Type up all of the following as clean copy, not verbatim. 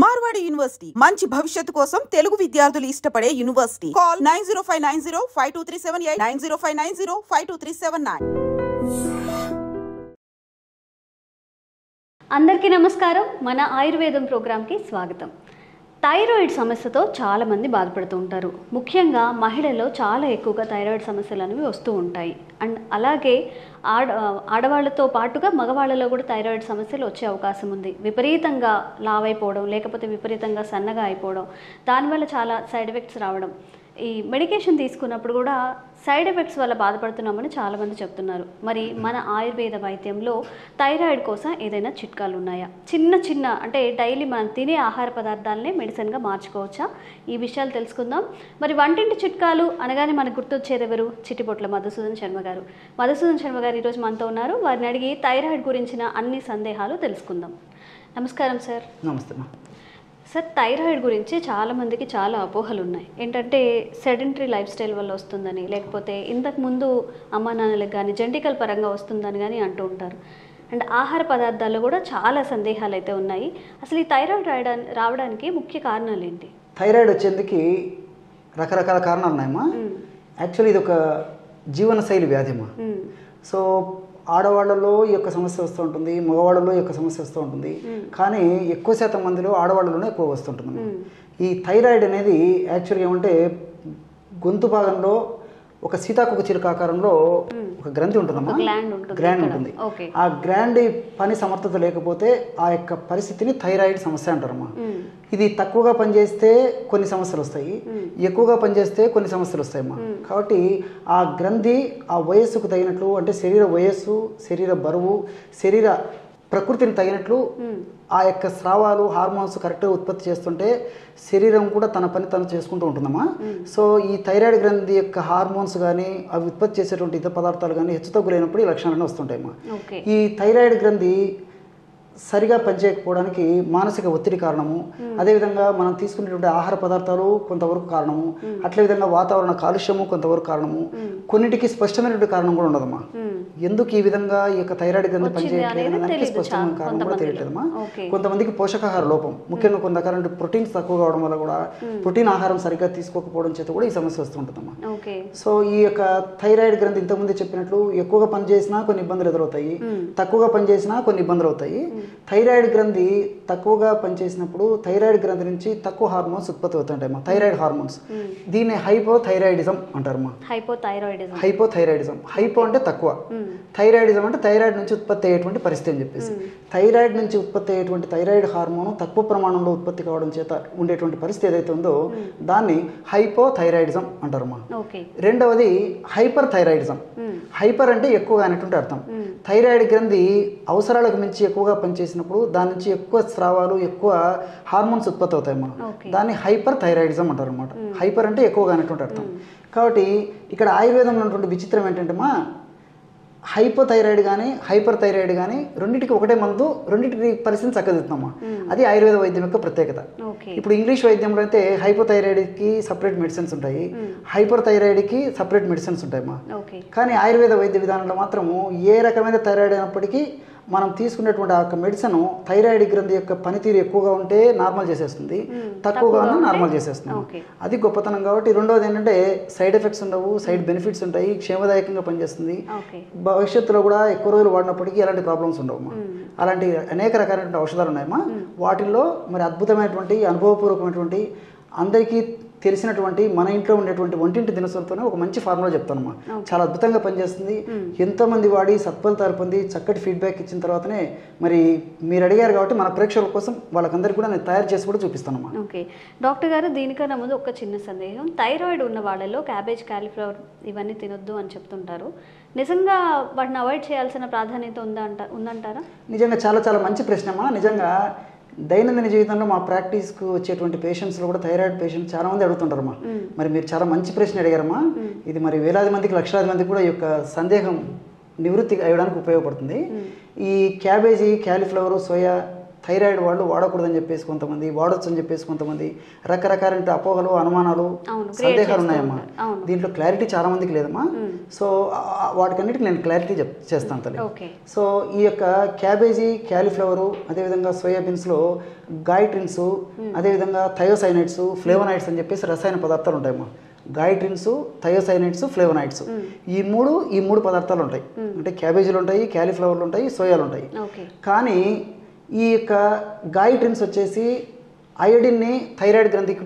Marwadi university మంచి భవిష్యత్తు కోసం తెలుగు విద్యార్థులు ఇష్టపడే యూనివర్సిటీ. కాల్ 9059052378 9059052379. అందరికీ నమస్కారం. మన ఆయుర్వేదం ప్రోగ్రామ్కి స్వాగతం. థైరాయిడ్ సమస్యతో చాలామంది బాధపడుతూ ఉంటారు. ముఖ్యంగా మహిళల్లో చాలా ఎక్కువగా థైరాయిడ్ సమస్యలు అనేవి వస్తూ ఉంటాయి. అండ్ అలాగే ఆడవాళ్ళతో పాటుగా మగవాళ్ళలో కూడా థైరాయిడ్ సమస్యలు వచ్చే అవకాశం ఉంది. విపరీతంగా లావైపోవడం, లేకపోతే విపరీతంగా సన్నగా అయిపోవడం, దానివల్ల చాలా సైడ్ ఎఫెక్ట్స్ రావడం. ఈ మెడికేషన్ తీసుకున్నప్పుడు కూడా సైడ్ ఎఫెక్ట్స్ వల్ల బాధపడుతున్నామని చాలామంది చెప్తున్నారు. మరి మన ఆయుర్వేద వైద్యంలో థైరాయిడ్ కోసం ఏదైనా చిట్కాలు ఉన్నాయా? చిన్న అంటే డైలీ మనం తినే ఆహార పదార్థాలనే మెడిసిన్గా మార్చుకోవచ్చా? ఈ విషయాలు తెలుసుకుందాం. మరి వంటింటి చిట్కాలు అనగానే మనకు గుర్తొచ్చేది ఎవరు? చిట్టిపొట్ల మధుసూదన్ శర్మ గారు. మధుసూదన్ శర్మ గారు ఈరోజు మనతో ఉన్నారు. వారిని అడిగి థైరాయిడ్ గురించిన అన్ని సందేహాలు తెలుసుకుందాం. నమస్కారం సార్. నమస్తే. సార్, థైరాయిడ్ గురించి చాలామందికి చాలా అపోహలు ఉన్నాయి. ఏంటంటే సెడెంటరీ లైఫ్ స్టైల్ వల్ల వస్తుందని, లేకపోతే ఇంతకుముందు అమ్మా నాన్నలకు కానీ జెనెటికల్ పరంగా వస్తుందని కానీ అంటూ ఉంటారు. అండ్ ఆహార పదార్థాల్లో కూడా చాలా సందేహాలు అయితే ఉన్నాయి. అసలు ఈ థైరాయిడ్ రావడానికి ముఖ్య కారణాలు ఏంటి? థైరాయిడ్ వచ్చేందుకు రకరకాల కారణాలు ఉన్నాయమ్మా. యాక్చువల్లీ ఇది ఒక జీవనశైలి వ్యాధిమా. సో ఆడవాళ్ళలో ఈ యొక్క సమస్య వస్తూ ఉంటుంది, మగవాళ్ళలో ఈ యొక్క సమస్య వస్తూ ఉంటుంది. కానీ ఎక్కువ శాతం మందిలో ఆడవాళ్ళలోనే ఎక్కువ వస్తుంటుంది. ఈ థైరాయిడ్ అనేది యాక్చువల్గా ఏమంటే గొంతు భాగంలో ఒక సీతాకోక చిలుక ఆకారంలో ఒక గ్రంథి ఉంటుందమ్మా, గ్రాండ్ ఉంటుంది. ఆ గ్రాండ్ పని సమర్థత లేకపోతే ఆ యొక్క పరిస్థితిని థైరాయిడ్ సమస్య అంటారమ్మా. ఇది తక్కువగా పనిచేస్తే కొన్ని సమస్యలు వస్తాయి, ఎక్కువగా పనిచేస్తే కొన్ని సమస్యలు వస్తాయమ్మా. కాబట్టి ఆ గ్రంథి ఆ వయస్సుకు తగినట్లు, అంటే శరీర వయస్సు, శరీర బరువు, శరీర ప్రకృతిని తగినట్లు ఆ యొక్క స్రావాలు, హార్మోన్స్ కరెక్ట్గా ఉత్పత్తి చేస్తుంటే శరీరం కూడా తన పని తను చేసుకుంటూ ఉంటుందమ్మా. సో ఈ థైరాయిడ్ గ్రంథి యొక్క హార్మోన్స్ కానీ అవి ఉత్పత్తి చేసేటువంటి ఇతర పదార్థాలు కానీ హెచ్చుతగ్గులైనప్పుడు ఈ లక్షణాలన్నీ వస్తుంటాయమ్మా. ఈ థైరాయిడ్ గ్రంథి సరిగా పనిచేయకపోవడానికి మానసిక ఒత్తిడి కారణము, అదేవిధంగా మనం తీసుకునేటువంటి ఆహార పదార్థాలు కొంతవరకు కారణము, అట్లే విధంగా వాతావరణ కాలుష్యము కొంతవరకు కారణము, కొన్నిటికి స్పష్టమైనటువంటి కారణం కూడా ఉండదమ్మా. ఎందుకు ఈ విధంగా ఈ యొక్క థైరాయిడ్ గ్రంథి పనిచేయట్లేదు దానికి స్పష్టమైన కారణం కూడా తెలియట్లేదమ్మా. కొంతమందికి పోషకాహార లోపం, ముఖ్యంగా కొంతకాలంటే ప్రోటీన్స్ తక్కువ కావడం వల్ల కూడా, ప్రోటీన్ ఆహారం సరిగ్గా తీసుకోకపోవడం చేత కూడా ఈ సమస్య వస్తుంటుందమ్మా. సో ఈ యొక్క థైరాయిడ్ గ్రంథి ఇంతకుముందే చెప్పినట్లు ఎక్కువగా పనిచేసినా కొన్ని ఇబ్బందులు ఎదురవుతాయి, తక్కువగా పనిచేసినా కొన్ని ఇబ్బందులు అవుతాయి. థైరాయిడ్ గ్రంథి తక్కువగా పనిచేసినప్పుడు థైరాయిడ్ గ్రంథి నుంచి తక్కువ హార్మోన్స్ ఉత్పత్తి అవుతుంటాయమ్మా, థైరాయిడ్ హార్మోన్స్. దీన్ని హైపోథైరాయిడిజం అంటారమ్మా. హైపోథైరాయిడిజం, హైపో అంటే తక్కువ, థైరాయిడిజం అంటే థైరాయిడ్ నుంచి ఉత్పత్తి అయ్యేటువంటి పరిస్థితి అని చెప్పేసి. థైరాయిడ్ నుంచి ఉత్పత్తి అయ్యేటువంటి థైరాయిడ్ హార్మోన్ తక్కువ ప్రమాణంలో ఉత్పత్తి కావడం చేత ఉండేటువంటి పరిస్థితి ఏదైతే ఉందో దాన్ని హైపోథైరాయిడిజం అంటారమ్మా. రెండవది హైపర్ థైరాయిడిజం. హైపర్ అంటే ఎక్కువగా అనేటువంటి అర్థం. థైరాయిడ్ గ్రంథి అవసరాలకు మించి ఎక్కువగా పనిచేసినప్పుడు దాని నుంచి ఎక్కువ స్రావాలు, ఎక్కువ హార్మోన్స్ ఉత్పత్తి అవుతాయమ్మా. దాన్ని హైపర్ థైరాయిడిజం అంటారు అనమాట. హైపర్ అంటే ఎక్కువగా అనేటువంటి అర్థం. కాబట్టి ఇక్కడ ఆయుర్వేదంలో ఉన్నటువంటి విచిత్రం ఏంటంటే మా హైపోథైరాయిడ్ కానీ హైపర్ థైరాయిడ్ కానీ రెండింటికి ఒకటే మందు, రెండింటికి పరిస్థితిని చక్కదిద్దామా. అది ఆయుర్వేద వైద్యం యొక్క ప్రత్యేకత. ఇప్పుడు ఇంగ్లీష్ వైద్యంలో అయితే హైపోథైరాయిడ్కి సపరేట్ మెడిసిన్స్ ఉంటాయి, హైపర్ థైరాయిడ్కి సపరేట్ మెడిసిన్స్ ఉంటాయమ్మా. కానీ ఆయుర్వేద వైద్య విధానంలో మాత్రము ఏ రకమైన థైరాయిడ్ అయినప్పటికీ మనం తీసుకునేటువంటి ఆ యొక్క మెడిసిన్ థైరాయిడ్ గ్రంథి యొక్క పనితీరు ఎక్కువగా ఉంటే నార్మల్ చేసేస్తుంది, తక్కువగా ఉన్నా నార్మల్ చేసేస్తుంది. అది గొప్పతనం. కాబట్టి రెండవది ఏంటంటే సైడ్ ఎఫెక్ట్స్ ఉండవు, సైడ్ బెనిఫిట్స్ ఉంటాయి, క్షేమదాయకంగా పనిచేస్తుంది. భవిష్యత్తులో కూడా ఎక్కువ రోజులు వాడినప్పటికీ ఎలాంటి ప్రాబ్లమ్స్ ఉండవమ్మా. అలాంటి అనేక రకాలైనటువంటి ఔషధాలు ఉన్నాయమ్మా. వాటిల్లో మరి అద్భుతమైనటువంటి అనుభవపూర్వకమైనటువంటి అందరికీ తెలిసినటువంటి మన ఇంట్లో ఉండేటువంటి వంటింటి దినసులతోనే ఒక మంచి ఫార్ములా చెప్తానమ్మా. చాలా అద్భుతంగా పనిచేస్తుంది. ఎంతోమంది వాడి సత్ఫలితాలు పొంది చక్కటి ఫీడ్బ్యాక్ ఇచ్చిన తర్వాతనే మరి మీరు అడిగారు కాబట్టి మన ప్రేక్షకుల కోసం వాళ్ళకందరికీ కూడా నేను తయారు చేసి కూడా చూపిస్తానమ్మా. ఓకే డాక్టర్ గారు, దీనికన్నా ముందు ఒక చిన్న సందేహం. థైరాయిడ్ ఉన్న వాళ్ళలో క్యాబేజ్, కాలీఫ్లవర్ ఇవన్నీ తినొద్దు అని చెప్తుంటారు. నిజంగా వాటిని అవాయిడ్ చేయాల్సిన ప్రాధాన్యత ఉందంటారా? నిజంగా చాలా చాలా మంచి ప్రశ్నమ్మా. నిజంగా దైనందిన జీవితంలో మా ప్రాక్టీస్కు వచ్చేటువంటి పేషెంట్స్లో కూడా థైరాయిడ్ పేషెంట్స్ చాలా మంది అడుగుతుంటారమ్మా. మరి మీరు చాలా మంచి ప్రశ్న అడిగారమ్మా. ఇది మరి వేలాది మందికి, లక్షలాది మందికి కూడా ఈ యొక్క సందేహం నివృత్తి అయ్యడానికి ఉపయోగపడుతుంది. ఈ క్యాబేజీ, క్యాలీఫ్లవర్, సోయా థైరాయిడ్ వాళ్ళు వాడకూడదని చెప్పేసి కొంతమంది, వాడొచ్చు అని చెప్పేసి కొంతమంది, రకరకాల అపోహలు, అనుమానాలు, సందేహాలు ఉన్నాయమ్మా. దీంట్లో క్లారిటీ చాలా మందికి లేదమ్మా. సో వాటికన్నిటికి నేను క్లారిటీ చేస్తాను తల్లి. సో ఈ యొక్క క్యాబేజీ, క్యాలీఫ్లవరు, అదేవిధంగా సోయాబీన్స్లో గాయిట్రిన్స్, అదేవిధంగా థయోసైనైడ్స్, ఫ్లేవనాయిడ్స్ అని చెప్పేసి రసాయన పదార్థాలు ఉంటాయమ్మా. గాయిట్రిన్స్, థయోసైనైడ్స్, ఫ్లేవనాయిడ్స్, ఈ మూడు పదార్థాలు ఉంటాయి. అంటే క్యాబేజీలు ఉంటాయి, క్యాలీఫ్లవర్లు ఉంటాయి, సోయాలు ఉంటాయి. కానీ ఈ యొక్క గాయిట్రిన్స్ వచ్చేసి అయోడిన్ని థైరాయిడ్ గ్రంథికి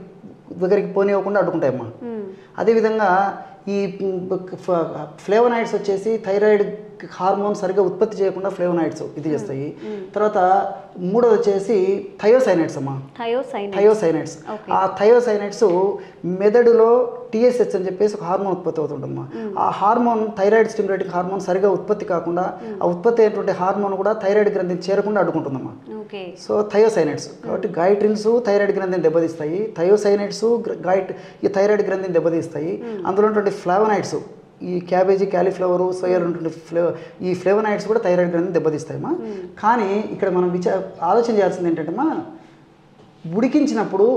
దగ్గరికి పోనివ్వకుండా అడ్డుకుంటాయమ్మా. అదేవిధంగా ఈ ఫ్లేవనాయిడ్స్ వచ్చేసి థైరాయిడ్ హార్మోన్ సరిగ్గా ఉత్పత్తి చేయకుండా ఫ్లేవనాయిడ్స్ ఇది చేస్తాయి. తర్వాత మూడోది వచ్చేసి థయోసైనైడ్స్ అమ్మా. థయోసైనైడ్స్, ఆ థయోసైనైడ్స్ మెదడులో టీఎస్హెచ్ అని చెప్పేసి ఒక హార్మోన్ ఉత్పత్తి అవుతుందమ్మా. ఆ హార్మోన్ థైరాయిడ్ స్టిమ్యులేటింగ్ హార్మోన్ సరిగా ఉత్పత్తి కాకుండా, ఆ ఉత్పత్తి అయినటువంటి హార్మోన్ కూడా థైరాయిడ్ గ్రంథిని చేరకుండా అడ్డుకుంటుందమ్మా. సో థయోసైనైడ్స్ కాబట్టి గాయిట్రిన్స్ థైరాయిడ్ గ్రంథిని దెబ్బతీస్తాయి, థయోసైనైడ్స్ ఈ థైరాయిడ్ గ్రంథిని దెబ్బతీస్తాయి. అందులో ఉన్నటువంటి ఫ్లేవనాయిడ్స్, ఈ క్యాబేజీ, క్యాలీఫ్లవరు, సోయాలు ఉన్నటువంటి ఈ ఫ్లేవనాయిడ్స్ కూడా థైరాయిడ్ గ్రంథిని దెబ్బతీస్తాయమ్మా. కానీ ఇక్కడ మనం ఆలోచన చేయాల్సింది ఏంటంటే ఉడికించినప్పుడు,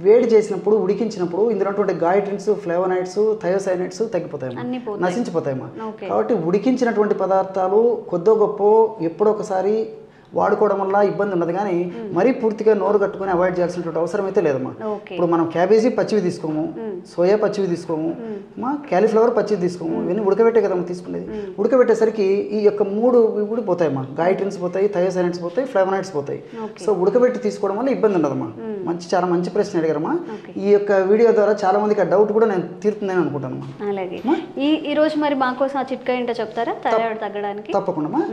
వేడి చేసినప్పుడు, ఉడికించినప్పుడు ఇందులో ఉన్నటువంటి గాయిట్రిన్స్, ఫ్లేవనాయిడ్స్, థయోసైనైడ్స్ తగ్గిపోతాయమ్మా, నశించిపోతాయమ్మా. కాబట్టి ఉడికించినటువంటి పదార్థాలు కొద్దో గొప్ప ఎప్పుడొకసారి వాడుకోవడం వల్ల ఇబ్బంది ఉన్నది, కానీ మరీ పూర్తిగా నోరు కట్టుకుని అవాయిడ్ చేయాల్సినటువంటి అవసరం అయితే లేదమ్మా. ఇప్పుడు మనం క్యాబేజీ పచ్చివి తీసుకోము, సోయా పచ్చివి తీసుకోము, క్యాలీఫ్లవర్ పచ్చివి తీసుకోము, ఇవన్నీ ఉడకబెట్టే కదమ్మా తీసుకునేది. ఉడకబెట్టేసరికి ఈ యొక్క మూడు కూడా పోతాయమ్మా. గాయిట్రిన్స్ పోతాయి, థయోసైనైడ్స్ పోతాయి, ఫ్లేవనాయిడ్స్ పోతాయి. సో ఉడకబెట్టి తీసుకోవడం వల్ల ఇబ్బంది ఉండదమ్మా. చాలా మంచి ప్రశ్న అడిగారమ్మా. ఈ యొక్క వీడియో ద్వారా చాలా మందికి ఆ డౌట్ కూడా నేను తీరుతుందని అనుకుంటాను. అలాగే ఈ రోజు మరి మాకోసం ఆ చిట్కా ఏంటో చెప్తారా థైరాయిడ్ తగ్గడానికి? తప్పకుండా.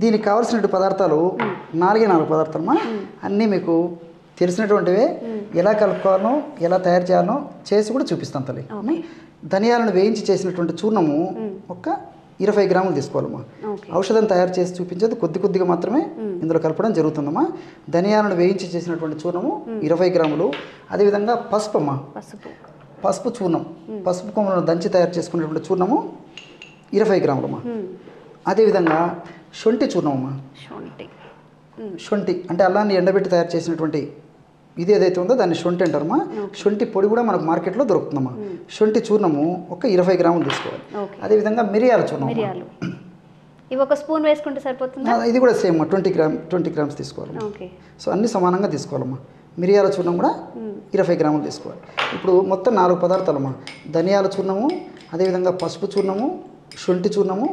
దీనికి కావాల్సిన పదార్థాలు 4 పదార్థాలమ్మా. అన్నీ మీకు తెలిసినటువంటివే. ఎలా కలుపుకోవాలో, ఎలా తయారు చేయాలో చేసి కూడా చూపిస్తాను తల్లి. ధనియాలను వేయించి చేసినటువంటి చూర్ణము ఒక 20 గ్రాములు తీసుకోవాలమ్మా. ఔషధం తయారు చేసి చూపించేది కొద్దిగా మాత్రమే ఇందులో కలపడం జరుగుతుందమ్మా. ధనియాలను వేయించి చేసినటువంటి చూర్ణము 20 గ్రాములు. అదేవిధంగా పసుపు అమ్మా, పసుపు చూర్ణం, పసుపు కొమ్మలను దంచి తయారు చేసుకునేటువంటి చూర్ణము 20 గ్రాములమ్మా. అదేవిధంగా శొంఠి చూర్ణం అమ్మా. శొంఠి అంటే అల్లాన్ని ఎండబెట్టి తయారు చేసినటువంటి ఇది ఏదైతే ఉందో దాన్ని శొంఠి అంటారమ్మా. శొంఠి పొడి కూడా మనకు మార్కెట్లో దొరుకుతుందమ్మా. శొంఠి చూర్ణము ఒక 20 గ్రాములు తీసుకోవాలి. అదేవిధంగా మిరియాల చూర్ణం, ఇవి ఒక స్పూన్ వేసుకుంటే సరిపోతుంది. ఇది కూడా సేమ్ 20 గ్రామ్స్ తీసుకోవాలి. సో అన్ని సమానంగా తీసుకోవాలమ్మా. మిరియాల చూర్ణం కూడా 20 గ్రాములు తీసుకోవాలి. ఇప్పుడు మొత్తం 4 పదార్థాలమ్మా. ధనియాల చూర్ణము, అదేవిధంగా పసుపు చూర్ణము, శొంఠి చూర్ణము,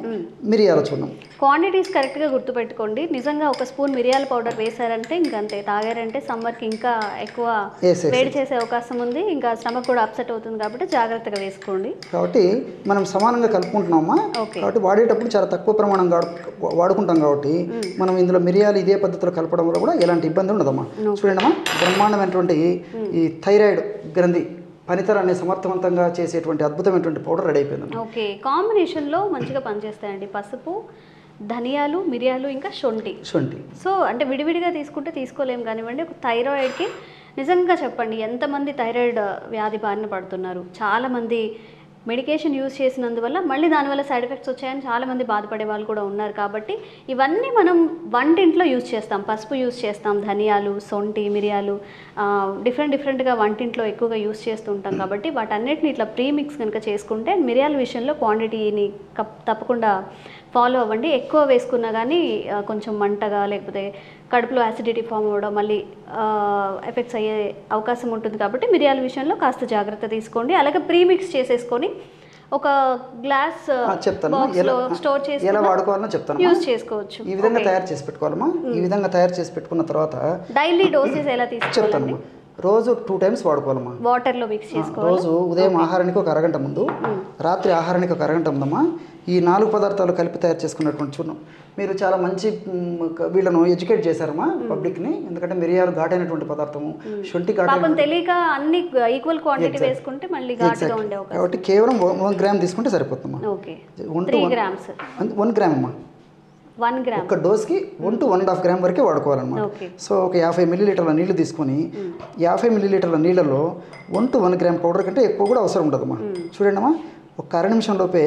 మిరియాల చూర్ణం. క్వాంటిటీస్ కరెక్ట్గా గుర్తుపెట్టుకోండి. నిజంగా ఒక స్పూన్ మిరియాల పౌడర్ వేసారంటే ఇంకంతే, తాగారంటే సమ్మర్కి ఇంకా ఎక్కువ వేడి చేసే అవకాశం ఉంది, ఇంకా స్టమక్ కూడా అప్సెట్ అవుతుంది, కాబట్టి జాగ్రత్తగా వేసుకోండి. కాబట్టి మనం సమానంగా కలుపుకుంటున్నామా, కాబట్టి వాడేటప్పుడు చాలా తక్కువ ప్రమాణం వాడుకుంటాం కాబట్టి మనం ఇందులో మిరియాలు ఇదే పద్ధతిలో కలపడం వల్ల కూడా ఎలాంటి ఇబ్బంది ఉండదమ్మా. చూడండి, బ్రహ్మాండమైనటువంటి ఈ థైరాయిడ్ గ్రంథి పనితరాన్ని సమర్థవంతంగా చేసేటువంటి అద్భుతమైనటువంటి పౌడర్ రెడీ అయిపోయింది. ఓకే, కాంబినేషన్లో మంచిగా పనిచేస్తాయండి పసుపు, ధనియాలు, మిరియాలు, ఇంకా శొంఠి. సో అంటే విడివిడిగా తీసుకుంటే తీసుకోలేము కానివ్వండి. ఒక థైరాయిడ్కి నిజంగా చెప్పండి, ఎంతమంది థైరాయిడ్ వ్యాధి బారిన పడుతున్నారు. చాలామంది మెడికేషన్ యూజ్ చేసినందువల్ల మళ్ళీ దానివల్ల సైడ్ ఎఫెక్ట్స్ వచ్చాయని చాలామంది బాధపడే వాళ్ళు కూడా ఉన్నారు. కాబట్టి ఇవన్నీ మనం వంటింట్లో యూజ్ చేస్తాం. పసుపు యూజ్ చేస్తాం, ధనియాలు, శొంఠి, మిరియాలు డిఫరెంట్గా వంటింట్లో ఎక్కువగా యూజ్ చేస్తూ ఉంటాం. కాబట్టి వాటన్నిటిని ఇట్లా ప్రీమిక్స్ కనుక చేసుకుంటే మిరియాల విషయంలో క్వాంటిటీని తప్పకుండా ఫాలో అవ్వండి. ఎక్కువ వేసుకున్నా కానీ కొంచెం మంటగా, లేకపోతే కడుపులో యాసిడిటీ ఫామ్ అవ్వడం, మళ్ళీ ఎఫెక్ట్స్ అయ్యే అవకాశం ఉంటుంది. కాబట్టి మిరియాల విషయంలో కాస్త జాగ్రత్త తీసుకోండి. అలాగే ప్రీమిక్స్ చేసేసుకొని ఒక గ్లాస్ బాక్స్లో స్టోర్ చేసి ఎలా వాడుకోవాలో చెప్తాను, యూజ్ చేసుకోవచ్చు. ఈ విధంగా తయారు చేసి పెట్టుకోవాలమ్మా. ఈ విధంగా తయారు చేసి పెట్టుకున్న తర్వాత డైలీ డోసెస్ ఎలా తీసుకోవాలండి? రోజు 2 టైమ్స్ వాడుకోవాలమ్మా. వాటర్లో మిక్స్ చేసుకోవాలి. రోజు ఉదయం ఆహారానికి ఒక అరగంట ముందు, రాత్రి ఆహారానికి ఒక అరగంట ముందమ్మా ఈ 4 పదార్థాలు కలిపి తయారు చేసుకున్నటువంటి చూర్ణం. మీరు చాలా మంచి వీళ్ళను ఎడ్యుకేట్ చేశారమ్మా పబ్లిక్ని. ఎందుకంటే మిరియాలు ఘాటైనటువంటి పదార్థము, శొంఠి ఘాటైన, తెలియక అన్ని ఈక్వల్ క్వాంటిటీ వేసుకుంటే మళ్ళీ ఘాటుగా ఉండే అవకాశం. కాబట్టి కేవలం 1 గ్రామ్ తీసుకుంటే సరిపోతుందమ్మా. 3 గ్రామ్స్ 1 గ్రామ్ అమ్మా. 1 గ్రామ్ ఒక డోస్కి 1 to 1.5 గ్రామ్ వరకే వాడుకోవాలన్నమాట. సో ఒక 50 మిల్లీలీటర్ల నీళ్లు తీసుకొని 50 మిల్లీలీటర్ల నీళ్ళలో 1 to 1 గ్రామ్ పౌడర్ కంటే ఎక్కువ కూడా అవసరం ఉండదమ్మా. చూడండి అమ్మా, ఒక 1 నిమిషం లోపే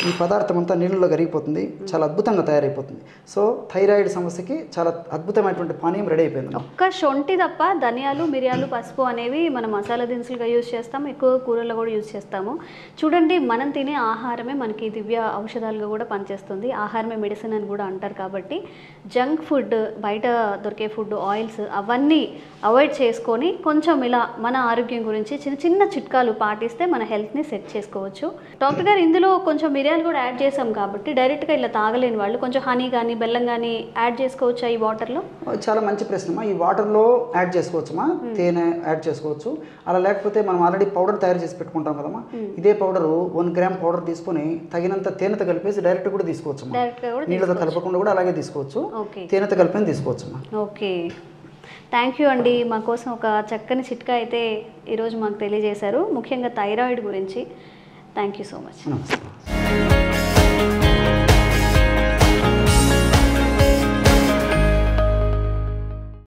ఈ పదార్థం అంతా నీళ్ళలో కరిగిపోతుంది, చాలా అద్భుతంగా తయారైపోతుంది. సో థైరాయిడ్ సమస్యకి చాలా అద్భుతమైనటువంటి పానీయం రెడీ అయిపోయింది. ఒక్క శొంఠి తప్ప ధనియాలు, మిరియాలు, పసుపు అనేవి మనం మసాలా దినుసులుగా యూజ్ చేస్తాం, ఎక్కువ కూరల్లో కూడా యూజ్ చేస్తాము. చూడండి, మనం తినే ఆహారమే మనకి దివ్య ఔషధాలుగా కూడా పనిచేస్తుంది. ఆహారమే మెడిసిన్ అని కూడా అంటారు. కాబట్టి జంక్ ఫుడ్, బయట దొరికే ఫుడ్, ఆయిల్స్ అవన్నీ అవాయిడ్ చేసుకొని కొంచెం ఇలా మన ఆరోగ్యం గురించి చిన్న చిన్న చిట్కాలు పాటిస్తే మన హెల్త్ని సెట్ చేసుకోవచ్చు. డాక్టర్ గారు, ఇందులో కొంచెం మిరియాలు కూడా యాడ్ చేసాం కాబట్టి డైరెక్ట్గా ఇలా తాగలేని వాళ్ళు కొంచెం హనీ కానీ బెల్లం కానీ యాడ్ చేసుకోవచ్చా ఈ వాటర్లో? చాలా మంచి ప్రశ్నమా. ఈ వాటర్లో యాడ్ చేసుకోవచ్చుమా, తేనె యాడ్ చేసుకోవచ్చు. అలా లేకపోతే మనం ఆల్రెడీ పౌడర్ తయారు చేసి పెట్టుకుంటాం కదమ్మా, ఇదే పౌడర్ 1 గ్రామ్ పౌడర్ తీసుకొని తగినంత తేనెతో కలిపేసి డైరెక్ట్ కూడా తీసుకోవచ్చు. నీళ్ళతో కలపకుండా కూడా అలాగే తీసుకోవచ్చు, తేనెతో కలిపి తీసుకోవచ్చుమా. ఓకే, థ్యాంక్ యూ అండి. మా కోసం ఒక చక్కని చిట్కా అయితే ఈరోజు మాకు తెలియజేశారు, ముఖ్యంగా థైరాయిడ్ గురించి. Thank you so much. నమస్తే.